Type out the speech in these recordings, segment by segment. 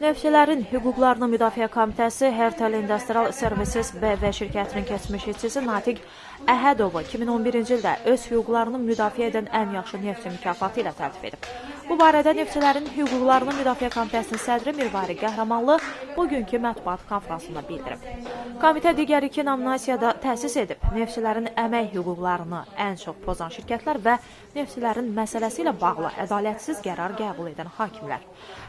Neftçilərin Hüquqlarını Müdafiə Komitəsi Hertel Industrial Services BV şirkətinin keçmiş işçisi Natiq Əhədovu 2011-ci ildə öz hüquqlarını müdafiə edən ən yaxşı neftçi mükafatı ilə təltif edib. Bu barədə Neftçilərin Hüquqlarını Müdafiə Komitəsinin sədri Mirvari Qəhrəmanlı bugünkü mətbuat konfransında bildirib. Komitə digər 2 nominasiyada təsis edib. Neftçilərin əmək hüquqlarını ən çox pozan şirkətlər və neftçilərin məsələsi ilə bağlı ədalətsiz qərar qəbul edən hakimlər.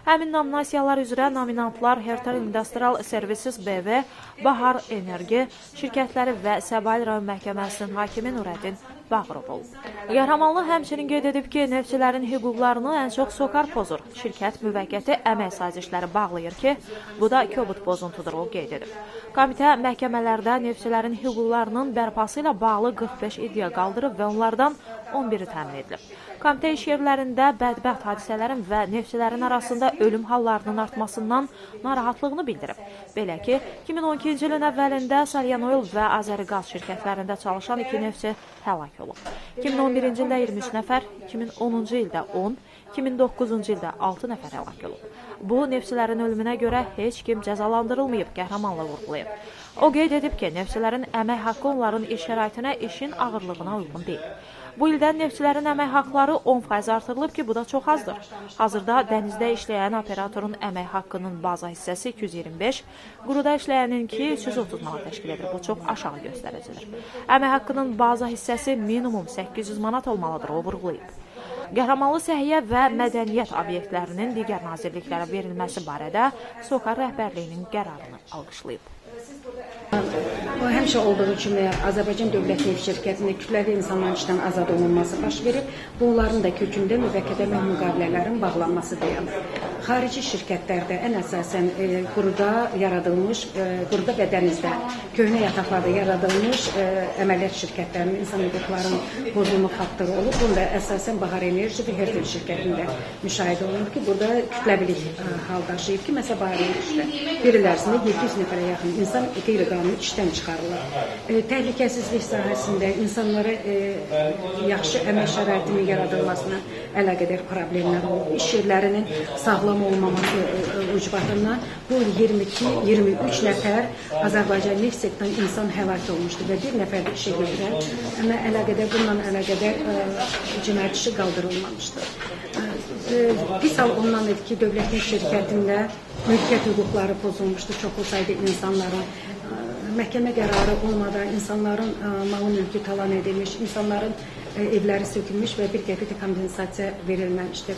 Həmin nominasiyalar üzrə nominantlar Hertel Industrial Services BV, Bahar Enerji şirkətləri və Səbail rayon məhkəməsinin hakimi Nurəddin Bağırov olub. Qəhrəmanlı həmçinin qeyd edib ki, neftçilərin hüquqlarını ən çox SOCAR pozur. Şirkət müvəqqəti əmək sazişləri bağlayır ki, bu da kobud pozuntudur, o qeyd edib. Komitə məhkəmələrdə neftçilərin hüquqlarının bərpası ilə bağlı 45 iddia qaldırıb və onlardan 11-i təmin edilib. Komitə iş yerlərində bədbəxt hadisələrin və neftçilərin arasında ölüm hallarının artmasından narahatlığını bildirib. Belə ki, 2012-ci ilin əvvəlində Salyanoil və Azəriqaz şirkətlərində çalışan 2 neftçi həlak olub. 2011-ci ildə 23 nəfər, 2010-cu ildə 10, 2009-cu ildə 6 nəfər həlak olub. Bu, neftçilərin ölümünə görə heç kim cəzalandırılmayıb, Qəhrəmanlı vurğulayıb. O qeyd edib ki, neftçilərin əmək haqqı onların iş şəraitinə, işin ağırlığına uyğun deyil. Bu ildən neftçilərin əmək haqları 10% artırılıb ki, bu da çox azdır. Hazırda dənizdə işləyən operatorun əmək haqqının baza hissəsi 225, quruda işləyəninki 330 manat təşkil edir. Bu çox aşağı göstəricidir. Əmək haqqının baza hissəsi minimum 800 manat olmalıdır, o vurğulayıb. Qəhrəmanlı səhiyyə və mədəniyyət obyektlərinin digər nazirliklərə verilməsi barədə SOCAR rəhbərliyinin qərarını alqışlayıb. Bu həmişə olduğu kimi Azərbaycan Dövlət Neft Şirkətində kütləvi insanların işdən azad olunması baş verir. Bunların da kökündə müvəqqəti əmək müqavilələrinin bağlanması dayanır. Xarici şirkətlərdə ən əsasən quruda yaradılmış, quruda və dənizdə, köhnə yataqlarda yaradılmış əməliyyat şirkətlərinin insan hüquqlarının pozulma faktoru olub. Bunda əsasən Bahar Enerji və Hertel şirkətində müşahidə olunur ki, burada kütləvilik hal daşıyıb ki, məsələn, Bahar Enerjidə bir il ərzində 700 nəfərə yaxın insan qeyri-qanuni işdən çıxarılır. Təhlükəsizlik sahəsində insanlara yaxşı əmək şəraitinin yaradılmasına əlaqədar problemlər olub. İş yerlərinin sağlam olmaması ucbatından bu 22-23 nəfər Azərbaycan neft sektorundan insan həlak olmuşdur və bir nəfər də işə gedirər. Amma bununla əlaqədar cinayət işi qaldırılmamışdır. Bir sal ondan dedi ki, dövlət neft şirkətində mülkiyyət hüquqları pozulmuşdur çoxlu sayda insanların. Məhkəmə qərarı olmadan insanların malı mülkü talan edilmiş, insanların evləri sökülmüş və bir qəpik kompensasiya verilməmişdir.